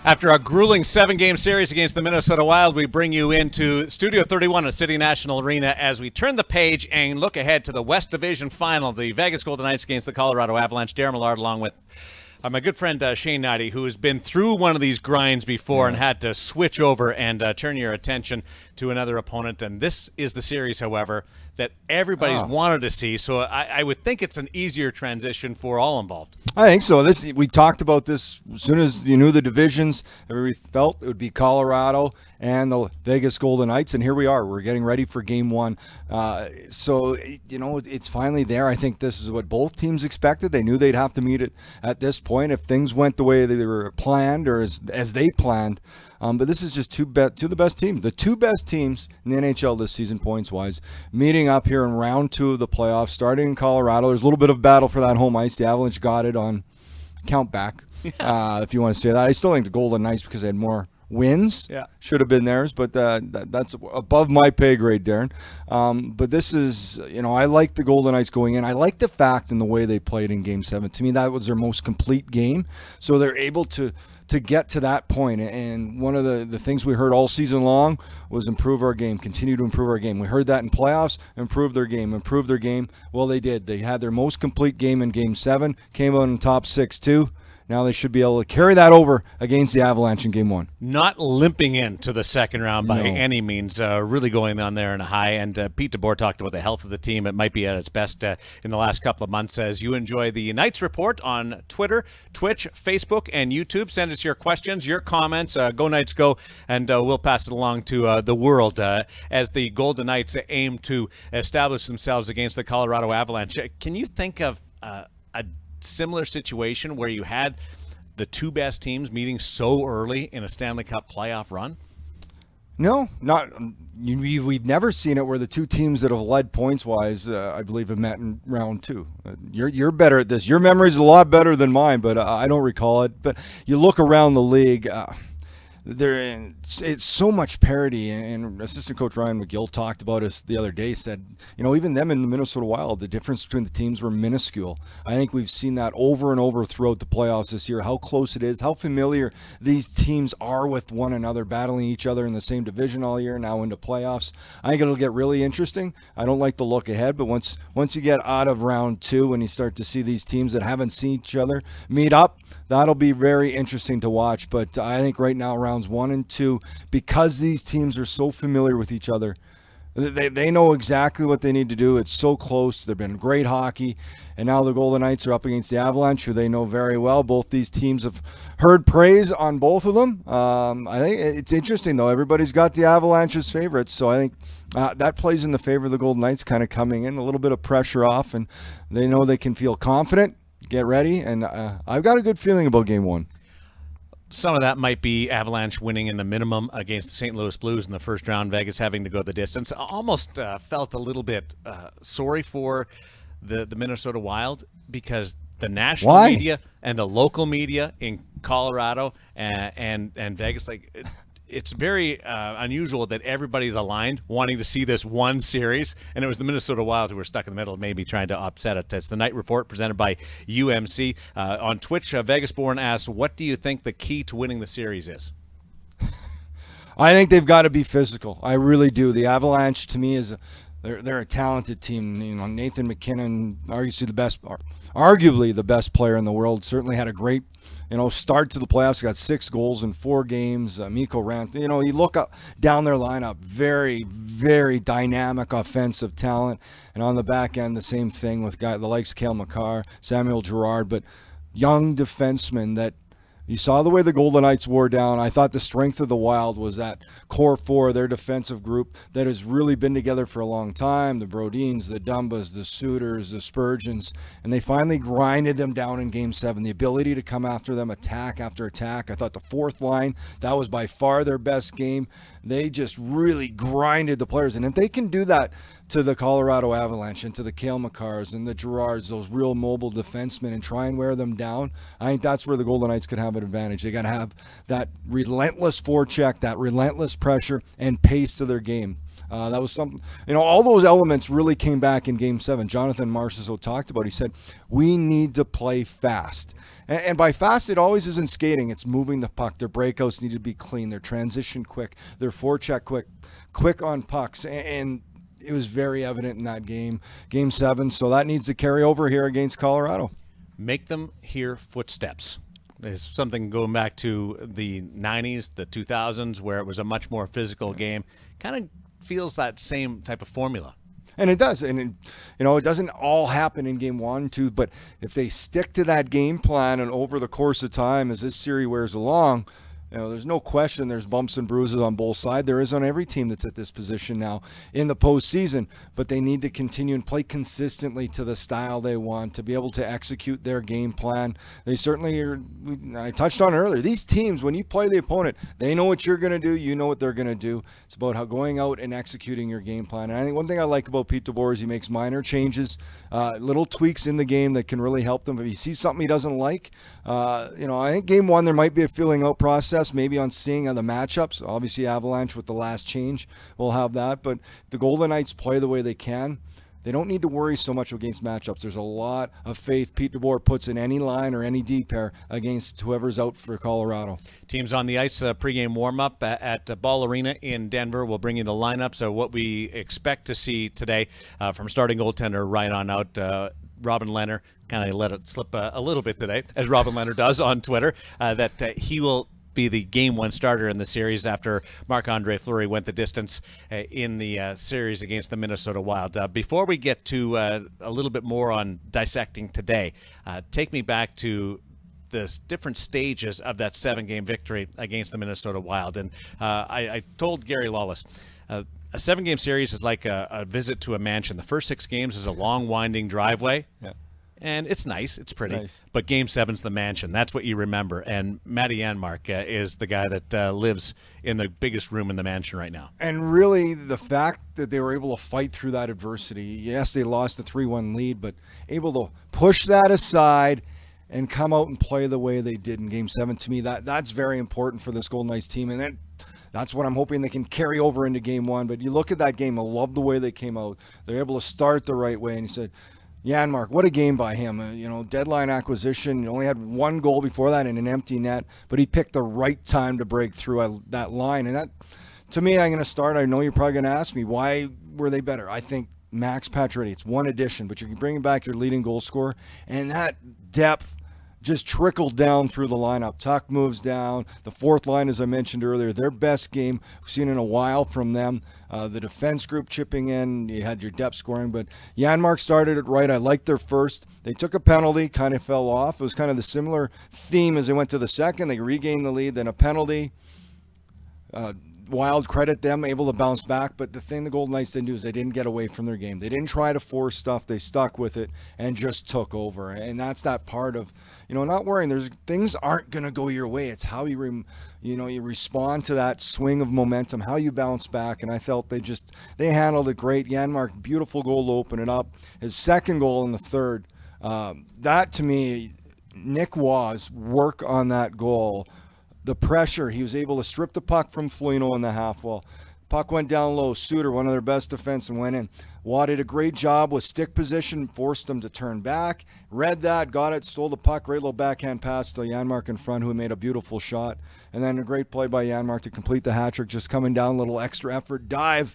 After a grueling 7-game series against the Minnesota Wild, we bring you into Studio 31 at City National Arena as we turn the page and look ahead to the West Division Final, the Vegas Golden Knights against the Colorado Avalanche. Darren Millard along with my good friend Shane Knighty, who has been through one of these grinds before and had to switch over and turn your attention to another opponent. And this is the series, however, that everybody's wanted to see. So I would think it's an easier transition for all involved. I think so. We talked about this as soon as you knew the divisions. Everybody felt it would be Colorado and the Vegas Golden Knights, and here we are. We're getting ready for Game 1. So, it's finally there. I think this is what both teams expected. They knew they'd have to meet it at this point if things went the way they were planned or as they planned. But this is just two of the best teams. The two best teams in the NHL this season, points-wise, meeting up here in round 2 of the playoffs, starting in Colorado. There's a little bit of battle for that home ice. The Avalanche got it on count back, if you want to say that. I still think the Golden Knights, because they had more wins, should have been theirs, but that's above my pay grade, Darren. But this is, I like the Golden Knights going in. I like the fact in the way they played in Game 7. To me, that was their most complete game. So they're able to get to that point. And one of the things we heard all season long was improve our game, continue to improve our game. We heard that in playoffs, improve their game. Well, they did. They had their most complete game in Game 7, came out in top 6-2. Now they should be able to carry that over against the Avalanche in Game 1. Not limping into the second round by any means, really going on there in a high. And Pete DeBoer talked about the health of the team. It might be at its best in the last couple of months. As you enjoy the Knights Report on Twitter, Twitch, Facebook, and YouTube, send us your questions, your comments. Go Knights, go, and we'll pass it along to the world as the Golden Knights aim to establish themselves against the Colorado Avalanche. Can you think of a similar situation where you had the two best teams meeting so early in a Stanley Cup playoff run? No, not. We've never seen it where the two teams that have led points-wise, I believe, have met in round 2. You're better at this. Your memory's a lot better than mine, but I don't recall it. But you look around the league. It's so much parity, and assistant coach Ryan McGill talked about us the other day, said, even them in the Minnesota Wild, the difference between the teams were minuscule. I think we've seen that over and over throughout the playoffs this year, how close it is, how familiar these teams are with one another, battling each other in the same division all year, now into playoffs. I think it'll get really interesting. I don't like to look ahead, but once you get out of round 2 and you start to see these teams that haven't seen each other meet up, that'll be very interesting to watch. But I think right now, rounds 1 and 2, because these teams are so familiar with each other, they know exactly what they need to do. It's so close. They've been great hockey. And now the Golden Knights are up against the Avalanche, who they know very well. Both these teams have heard praise on both of them. I think it's interesting, though. Everybody's got the Avalanche's favorites, so I think that plays in the favor of the Golden Knights, kind of coming in, a little bit of pressure off, and they know they can feel confident, get ready, and I've got a good feeling about Game 1. Some of that might be Avalanche winning in the minimum against the St. Louis Blues in the first round, Vegas having to go the distance. I almost felt a little bit sorry for the Minnesota Wild, because the national media and the local media in Colorado and Vegas, it's very unusual that everybody's aligned wanting to see this one series, and it was the Minnesota Wild who were stuck in the middle, maybe trying to upset it. It's the Night Report presented by UMC. On Twitch, Vegas-born asks, what do you think the key to winning the series is? I think they've got to be physical. I really do. The Avalanche, to me, they're a talented team. Nathan McKinnon, arguably the best player in the world, certainly had a great start to the playoffs. Got 6 goals in 4 games. Mikko Rant. You look up down their lineup, very, very dynamic offensive talent. And on the back end, the same thing with the likes of Cale Makar, Samuel Girard, but young defensemen that you saw the way the Golden Knights wore down. I thought the strength of the Wild was that core 4, their defensive group that has really been together for a long time. The Brodins, the Dumbas, the Suitors, the Spurgeons, and they finally grinded them down in Game 7. The ability to come after them, attack after attack. I thought the fourth line, that was by far their best game. They just really grinded the players. And if they can do that to the Colorado Avalanche and to the Cale Makars and the Girards, those real mobile defensemen, and try and wear them down, I think that's where the Golden Knights could have an advantage. They got to have that relentless forecheck, that relentless pressure and pace to their game. That was something, all those elements really came back in Game 7. Jonathan Marchessault talked about, he said, we need to play fast. And by fast, it always isn't skating. It's moving the puck. Their breakouts need to be clean. Their transition quick. Their forecheck quick on pucks. And it was very evident in that game, Game 7. So that needs to carry over here against Colorado. Make them hear footsteps. There's something going back to the 90s, the 2000s, where it was a much more physical game. Kind of feels that same type of formula. And it does. And, it doesn't all happen in Game 1, 2, but if they stick to that game plan and over the course of time as this series wears along, there's no question there's bumps and bruises on both sides. There is on every team that's at this position now in the postseason, but they need to continue and play consistently to the style they want to be able to execute their game plan. They certainly are. I touched on it earlier. These teams, when you play the opponent, they know what you're going to do. You know what they're going to do. It's about how going out and executing your game plan. And I think one thing I like about Pete DeBoer is he makes minor changes, little tweaks in the game that can really help them. If he sees something he doesn't like, I think Game 1 there might be a feeling out process. Maybe on seeing the matchups. Obviously, Avalanche with the last change will have that. But if the Golden Knights play the way they can, they don't need to worry so much against matchups. There's a lot of faith Pete DeBoer puts in any line or any D pair against whoever's out for Colorado. Teams on the ice, pregame warm-up at Ball Arena in Denver. We'll bring you the lineup. So what we expect to see today from starting goaltender right on out, Robin Lehner, kind of let it slip a little bit today, as Robin Lehner does on Twitter, that he will be the Game 1 starter in the series after Marc-Andre Fleury went the distance in the series against the Minnesota Wild. Before we get to a little bit more on dissecting today, take me back to the different stages of that 7-game victory against the Minnesota Wild. And I told Gary Lawless, a 7-game series is like a visit to a mansion. The first 6 games is a long, winding driveway. Yeah. And it's nice. It's pretty. Nice. But Game 7's the mansion. That's what you remember. And Matty Janmark is the guy that lives in the biggest room in the mansion right now. And really, the fact that they were able to fight through that adversity, yes, they lost the 3-1 lead, but able to push that aside and come out and play the way they did in Game 7, to me, that's very important for this Golden Knights team. And that's what I'm hoping they can carry over into Game 1. But you look at that game, I love the way they came out. They're able to start the right way. And you said, Janmark, what a game by him. Deadline acquisition. He only had 1 goal before that in an empty net, but he picked the right time to break through that line. And that, to me, I'm going to start. I know you're probably going to ask me, why were they better? I think Max Pacioretty, it's one addition, but you're bringing back your leading goal scorer, and that depth just trickled down through the lineup. Tuck moves down. The fourth line, as I mentioned earlier, their best game we've seen in a while from them. The defense group chipping in. You had your depth scoring, but Janmark started it right. I liked their first. They took a penalty, kind of fell off. It was kind of the similar theme as they went to the second. They regained the lead, then a penalty. Wild, credit them, able to bounce back. But the thing the Golden Knights didn't do is they didn't get away from their game. They didn't try to force stuff. They stuck with it and just took over. And that's that part of, not worrying. There's things aren't going to go your way. It's how you respond to that swing of momentum, how you bounce back. And I felt they handled it great. Janmark, beautiful goal to open it up. His second goal in the third, that to me, Nick Waugh's work on that goal. The pressure, he was able to strip the puck from Foligno in the half wall. Puck went down low. Suter, one of their best defensemen, went in. Waugh did a great job with stick position, forced them to turn back. Read that, got it, stole the puck, great little backhand pass to Janmark in front, who made a beautiful shot. And then a great play by Janmark to complete the hat trick, just coming down, little extra effort, dive,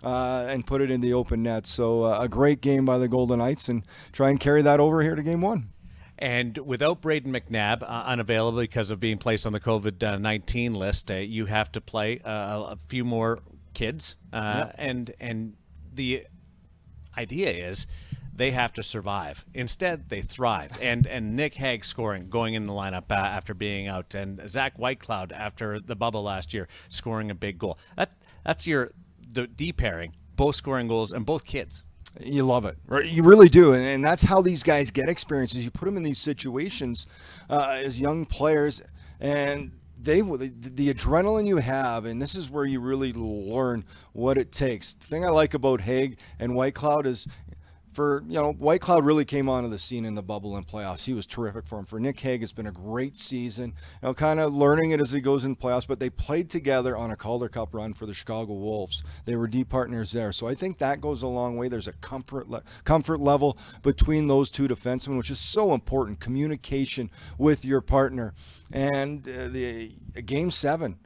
and put it in the open net. So a great game by the Golden Knights, and try and carry that over here to Game 1. And without Braden McNabb unavailable because of being placed on the COVID-19 list, you have to play a few more kids. And the idea is they have to survive. Instead, they thrive. And Nick Hague scoring, going in the lineup after being out, and Zach Whitecloud after the bubble last year scoring a big goal. That's your D pairing, both scoring goals and both kids. You love it, right? You really do, and that's how these guys get experiences. You put them in these situations as young players, and the adrenaline you have, and this is where you really learn what it takes. The thing I like about Hague and Whitecloud is White Cloud really came onto the scene in the bubble and playoffs. He was terrific for him. For Nick Hague, it's been a great season. Kind of learning it as he goes in playoffs, but they played together on a Calder Cup run for the Chicago Wolves. They were deep partners there. So I think that goes a long way. There's a comfort level between those two defensemen, which is so important. Communication with your partner. And the Game 7,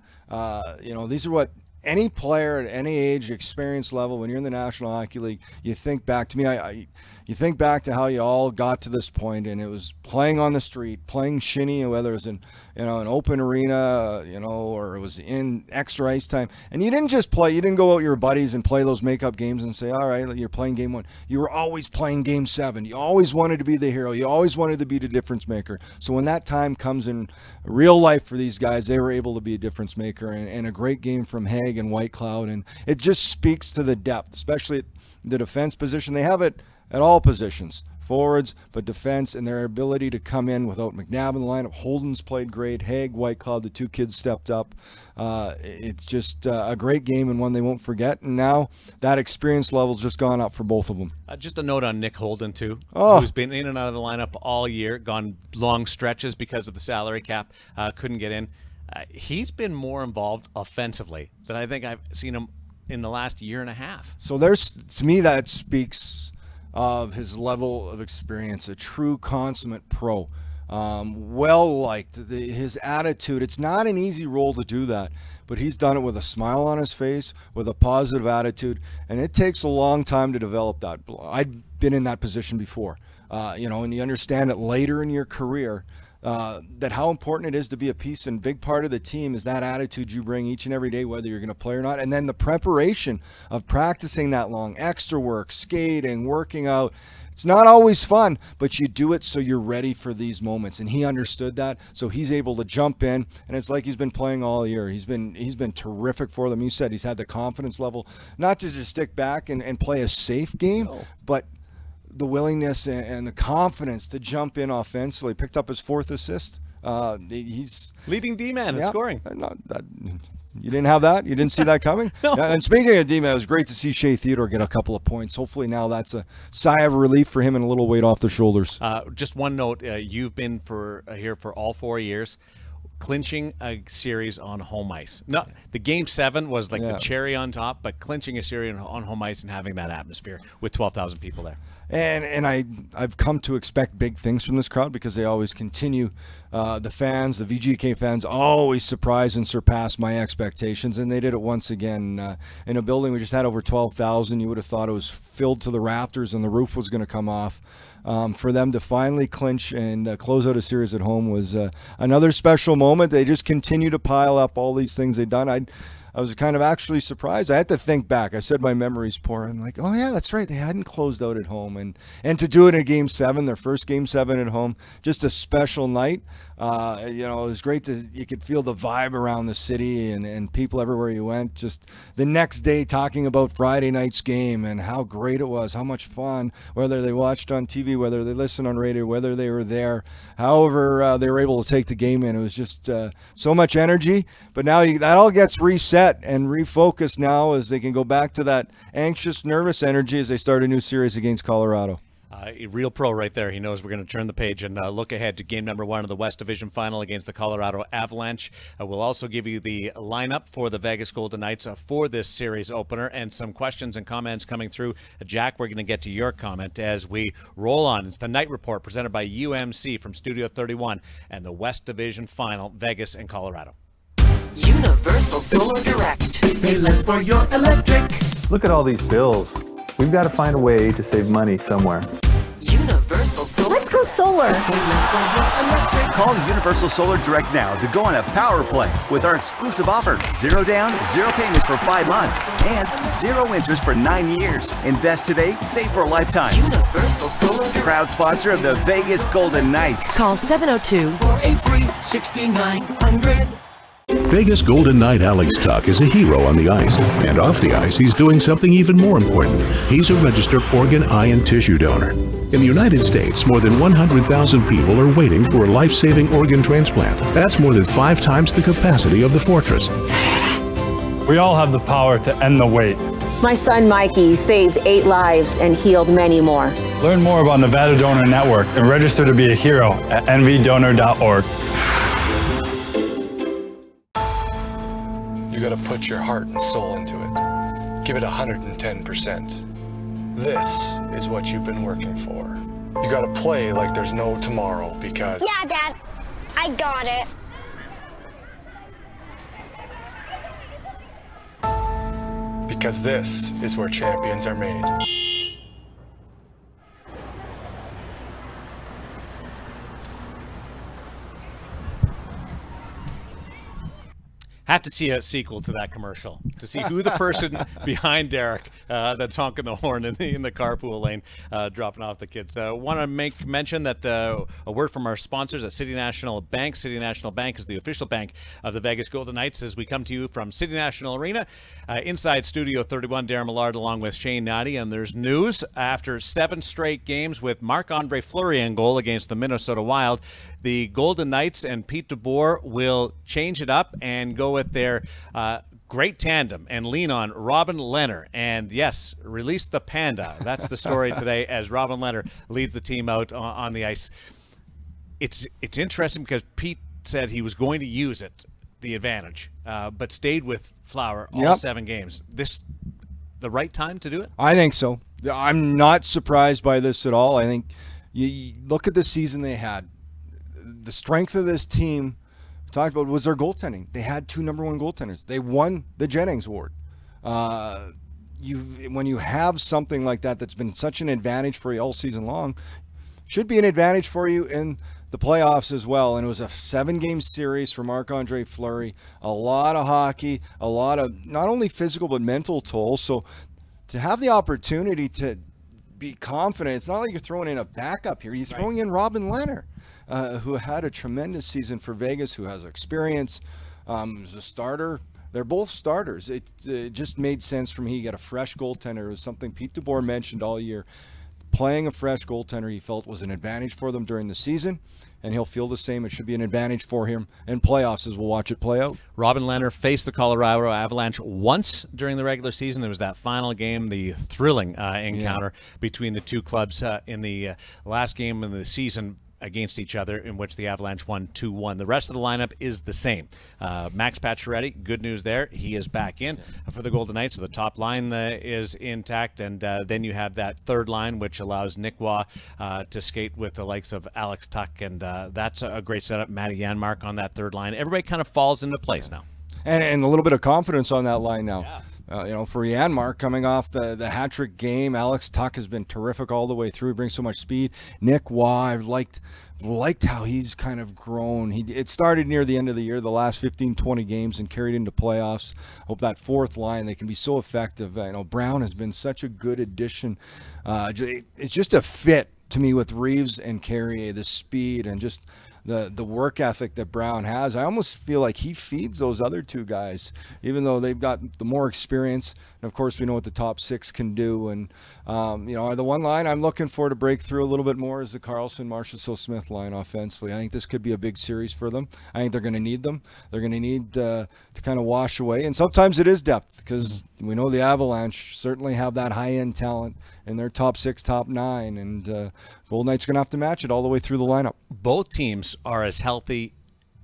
these are what any player at any age, experience level, when you're in the National Hockey League, you think back to me. You think back to how you all got to this point, and it was playing on the street, playing shinny, whether it was in an open arena, or it was in extra ice time. And you didn't just play. You didn't go out with your buddies and play those makeup games and say, all right, you're playing Game 1. You were always playing Game 7. You always wanted to be the hero. You always wanted to be the difference maker. So when that time comes in real life for these guys, they were able to be a difference maker, and a great game from Hague and White Cloud. And it just speaks to the depth, especially at the defense position. They have it at all positions, forwards, but defense, and their ability to come in without McNabb in the lineup. Holden's played great. Hague, White Cloud, the two kids stepped up. It's just a great game and one they won't forget. And now that experience level's just gone up for both of them. Just a note on Nick Holden, too, who's been in and out of the lineup all year, gone long stretches because of the salary cap, couldn't get in. He's been more involved offensively than I think I've seen him in the last year and a half. So to me, that speaks of his level of experience, a true consummate pro, well-liked, his attitude. It's not an easy role to do that, but he's done it with a smile on his face, with a positive attitude, and it takes a long time to develop that. I've been in that position before, and you understand it later in your career, that how important it is to be a piece and big part of the team is that attitude you bring each and every day, whether you're going to play or not. And then the preparation of practicing that long, extra work, skating, working out. It's not always fun, but you do it so you're ready for these moments. And he understood that, so he's able to jump in, and it's like he's been playing all year. He's been terrific for them. You said he's had the confidence level, not to just stick back and play a safe game, but the willingness and the confidence to jump in offensively. Picked up his 4th assist. He's leading D-man in scoring. You didn't have that? You didn't see that coming? No. And speaking of D-man, it was great to see Shea Theodore get a couple of points. Hopefully now that's a sigh of relief for him and a little weight off the shoulders. Just one note. You've been here for all 4 years. Clinching a series on home ice. No, the Game 7 was like the cherry on top, but clinching a series on home ice and having that atmosphere with 12,000 people there. And I've come to expect big things from this crowd because they always continue. The fans, the VGK fans, always surprise and surpass my expectations, and they did it once again. In a building we just had over 12,000, you would have thought it was filled to the rafters and the roof was going to come off. For them to finally clinch and close out a series at home was another special moment. They just continue to pile up all these things they've done. I was kind of actually surprised. I had to think back. I said my memory's poor. I'm like, oh yeah, that's right. They hadn't closed out at home, and to do it in Game 7, their first Game 7 at home, just a special night. It was great you could feel the vibe around the city and people everywhere you went. Just the next day talking about Friday night's game and how great it was, how much fun, whether they watched on TV, whether they listened on radio, whether they were there, however they were able to take the game in. It was just so much energy. But now that all gets reset and refocused now as they can go back to that anxious, nervous energy as they start a new series against Colorado. A real pro right there. He knows we're going to turn the page and look ahead to game number 1 of the West Division Final against the Colorado Avalanche. We'll also give you the lineup for the Vegas Golden Knights for this series opener and some questions and comments coming through. Jack, we're going to get to your comment as we roll on. It's the Night Report presented by UMC from Studio 31 and the West Division Final, Vegas and Colorado. Universal Solar Direct. Pay less for your electric. Look at all these bills. We've got to find a way to save money somewhere. Universal Solar. Let's go solar. Pay less for your electric. Call Universal Solar Direct now to go on a power play with our exclusive offer. 0 down, 0 payments for 5 months, and 0 interest for 9 years. Invest today, save for a lifetime. Universal Solar Direct. Proud sponsor of the Vegas Golden Knights. Call 702-483-6900. Vegas Golden Knight Alex Tuck is a hero on the ice, and off the ice he's doing something even more important. He's a registered organ, eye, and tissue donor. In the United States, more than 100,000 people are waiting for a life-saving organ transplant. That's more than 5 times the capacity of the Fortress. We all have the power to end the wait. My son Mikey saved 8 lives and healed many more. Learn more about Nevada Donor Network and register to be a hero at nvdonor.org. You gotta put your heart and soul into it. Give it 110%. This is what you've been working for. You gotta play like there's no tomorrow because... Yeah, Dad. I got it. Because this is where champions are made. Have to see a sequel to that commercial to see who the person behind Derek that's honking the horn in the carpool lane, dropping off the kids. Want to make mention that a word from our sponsors at City National Bank. City National Bank is the official bank of the Vegas Golden Knights as we come to you from City National Arena. Inside Studio 31, Darren Millard along with Shane Noddy. And there's news after 7 straight games with Marc-Andre Fleury in goal against the Minnesota Wild. The Golden Knights and Pete DeBoer will change it up and go with their great tandem and lean on Robin Lehner. And yes, release the panda. That's the story today as Robin Lehner leads the team out on the ice. It's interesting because Pete said he was going to use it, the advantage, but stayed with Flower all 7 games. This the right time to do it? I think so. I'm not surprised by this at all. I think you look at the season they had. The strength of this team, talked about, was their goaltending. They had 2 number 1 goaltenders. They won the Jennings Award. When you have something like that that's been such an advantage for you all season long, should be an advantage for you in the playoffs as well. And it was a 7-game series for Marc-Andre Fleury. A lot of hockey, a lot of not only physical but mental toll. So to have the opportunity to be confident, it's not like you're throwing in a backup here. You're throwing in Robin Lehner. Who had a tremendous season for Vegas, who has experience, is a starter. They're both starters. It just made sense for me. You got a fresh goaltender. It was something Pete DeBoer mentioned all year. Playing a fresh goaltender he felt was an advantage for them during the season, and he'll feel the same. It should be an advantage for him in playoffs as we'll watch it play out. Robin Lehner faced the Colorado Avalanche once during the regular season. There was that final game, the thrilling encounter between the two clubs in the last game of the season against each other, in which the Avalanche won 2-1. The rest of the lineup is the same. Max Pacioretty, good news there. He is back in for the Golden Knights, so the top line is intact, and then you have that third line, which allows Nick Waugh to skate with the likes of Alex Tuck, and that's a great setup. Matty Janmark on that third line. Everybody kind of falls into place now. And a little bit of confidence on that line now. Yeah. For Janmark coming off the hat-trick game, Alex Tuck has been terrific all the way through. He brings so much speed. Nick Waugh, I've liked how he's kind of grown. It started near the end of the year, the last 15, 20 games, and carried into playoffs. Hope that fourth line, they can be so effective. Brown has been such a good addition. It's just a fit to me with Reeves and Carrier, the speed and just the work ethic that Brown has. I almost feel like he feeds those other two guys, even though they've got the more experience. And of course, we know what the top 6 can do. And the one line I'm looking for to break through a little bit more is the Karlsson, Marchessault, Smith line offensively. I think this could be a big series for them. I think they're going to need them. They're going to need to kind of wash away. And sometimes it is depth, because we know the Avalanche certainly have that high-end talent in their top 6, top 9, and Golden Knights are going to have to match it all the way through the lineup. Both teams are as healthy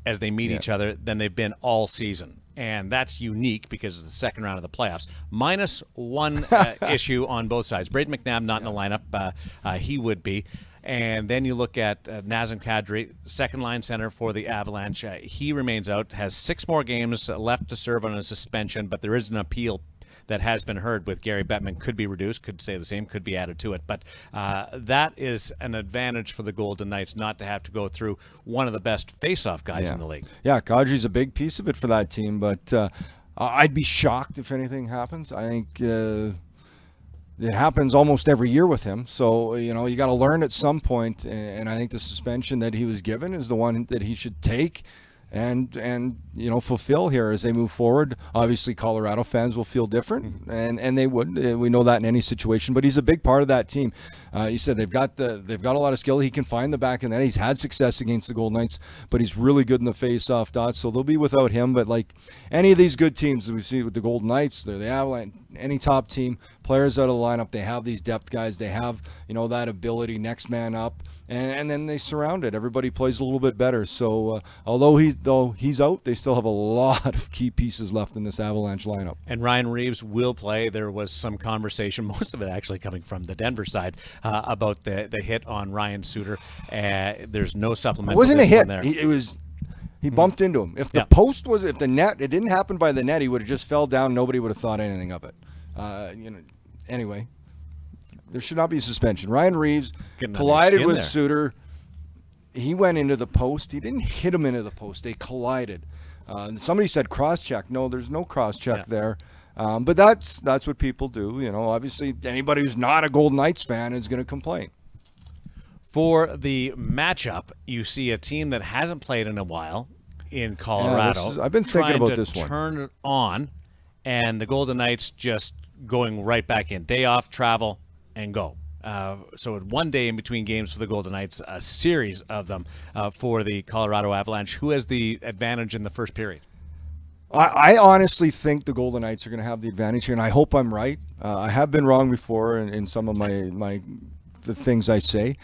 as they meet each other than they've been all season. And that's unique because it's the second round of the playoffs. Minus one issue on both sides. Braden McNabb not in the lineup. He would be. And then you look at Nazem Kadri, second-line center for the Avalanche. He remains out, has 6 more games left to serve on a suspension, but there is an appeal that has been heard with Gary Bettman. Could be reduced, could stay the same, could be added to it. But that is an advantage for the Golden Knights not to have to go through one of the best face-off guys in the league. Yeah, Kadri's a big piece of it for that team, but I'd be shocked if anything happens. I think it happens almost every year with him. So, you got to learn at some point, and I think the suspension that he was given is the one that he should take. and fulfill here as they move forward. Obviously, Colorado fans will feel different, and they would. We know that in any situation. But he's a big part of that team. You said they've got a lot of skill. He can find the back of the net. He's had success against the Golden Knights, but he's really good in the face-off dots. So they'll be without him. But like any of these good teams that we see with the Golden Knights, they're the Avalanche. Any top team, players out of the lineup, they have these depth guys. They have that ability, next man up, and then they surround it. Everybody plays a little bit better. So although he's out, they still have a lot of key pieces left in this Avalanche lineup. And Ryan Reeves will play. There was some conversation, most of it actually coming from the Denver side, about the hit on Ryan Suter. There's no supplemental. It wasn't a hit. There. He bumped into him. If the post was, if the net, it didn't happen by the net, he would have just fell down. Nobody would have thought anything of it. Anyway, there should not be suspension. Ryan Reeves collided with Suter. He went into the post. He didn't hit him into the post. They collided. Somebody said cross-check. No, there's no cross-check there. But that's what people do. Obviously, anybody who's not a Golden Knights fan is going to complain. For the matchup, you see a team that hasn't played in a while in Colorado. I've been thinking about this one. Turn it on, and the Golden Knights just going right back in. Day off, travel, and go. So 1 day in between games for the Golden Knights, a series of them for the Colorado Avalanche. Who has the advantage in the first period? I honestly think the Golden Knights are going to have the advantage here, and I hope I'm right. I have been wrong before in some of the things I say.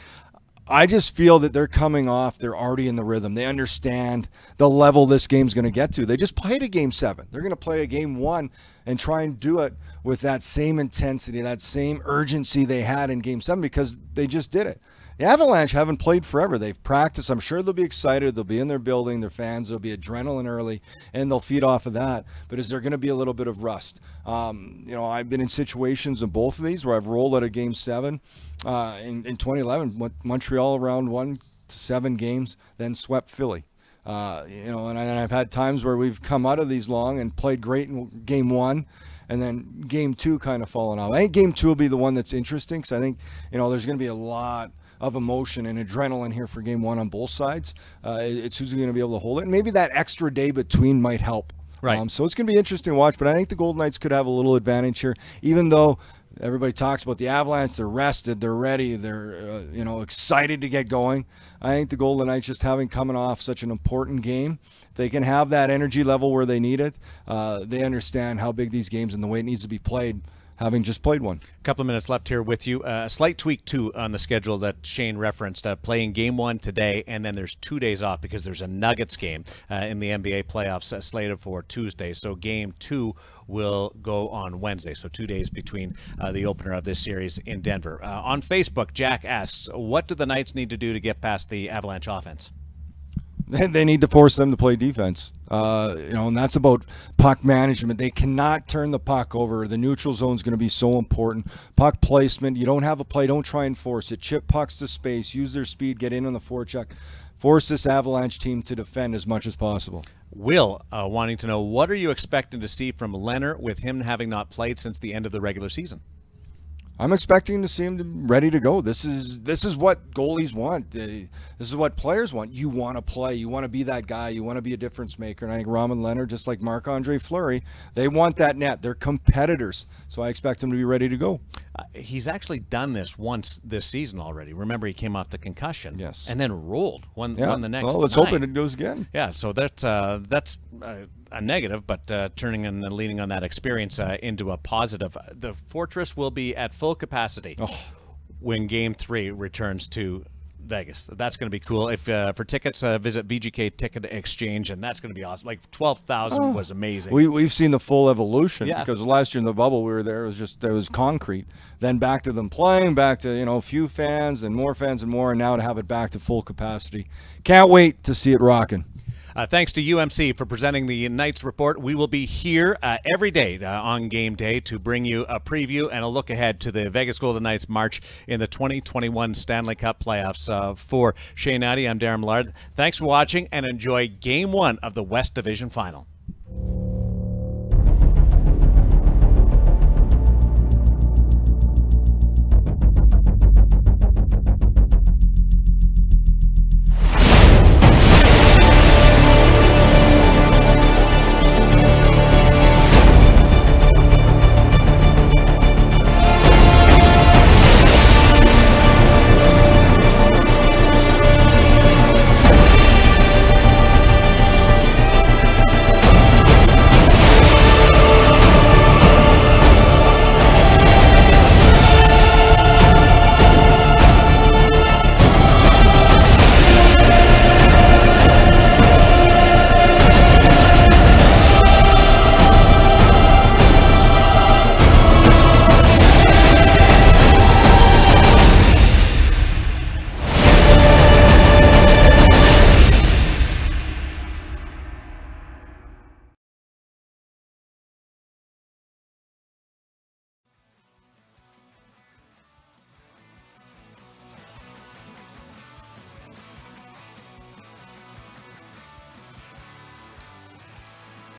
I just feel that they're coming off. They're already in the rhythm. They understand the level this game's going to get to. They just played a Game 7. They're going to play a Game 1 and try and do it with that same intensity, that same urgency they had in Game 7 because they just did it. The Avalanche haven't played forever. They've practiced. I'm sure they'll be excited. They'll be in their building. Their fans, there'll be adrenaline early, and they'll feed off of that. But is there going to be a little bit of rust? I've been in situations in both of these where I've rolled out of Game 7 in 2011. Montreal around 1 to 7 games, then swept Philly. And I've had times where we've come out of these long and played great in Game 1. And then Game 2 kind of fallen off. I think Game 2 will be the one that's interesting because I think, there's going to be a lot of emotion and adrenaline here for Game 1 on both sides. It's who's going to be able to hold it. And maybe that extra day between might help. Right. So it's going to be interesting to watch, but I think the Golden Knights could have a little advantage here, even though everybody talks about the Avalanche. They're rested, they're ready, they're excited to get going. I think the Golden Knights, just coming off such an important game, they can have that energy level where they need it. They understand how big these games and the way it needs to be played, having just played one. A couple of minutes left here with you. A slight tweak, too, on the schedule that Shane referenced. Playing Game 1 today, and then there's 2 days off because there's a Nuggets game in the NBA playoffs slated for Tuesday. So Game 2 will go on Wednesday. So 2 days between the opener of this series in Denver. On Facebook, Jack asks, what do the Knights need to do to get past the Avalanche offense? They need to force them to play defense, and that's about puck management. They cannot turn the puck over. The neutral zone is going to be so important. Puck placement, you don't have a play, don't try and force it. Chip pucks to space, use their speed, get in on the forecheck. Force this Avalanche team to defend as much as possible. Will wanting to know, what are you expecting to see from Leonard with him having not played since the end of the regular season? I'm expecting to see him ready to go. This is what goalies want. This is what players want. You want to play. You want to be that guy. You want to be a difference maker. And I think Raman Leonard, just like Marc-Andre Fleury, they want that net. They're competitors. So I expect him to be ready to go. He's actually done this once this season already. Remember, he came off the concussion. Yes. And then rolled. Won the next Well, let's 9. hope it goes again. Yeah, so that's a negative, but turning and leaning on that experience into a positive. The Fortress will be at full capacity when Game 3 returns to Vegas. That's going to be cool. If for tickets, visit VGK Ticket Exchange, and that's going to be awesome. Like 12,000 was amazing. We've seen the full evolution because last year in the bubble we were there. It was concrete. Then back to them playing, back to few fans and more, and now to have it back to full capacity. Can't wait to see it rocking. Thanks to UMC for presenting the Knights Report. We will be here every day on game day to bring you a preview and a look ahead to the Vegas Golden Knights march in the 2021 Stanley Cup playoffs. For Shane Addy, I'm Darren Millard. Thanks for watching and enjoy Game 1 of the West Division Final.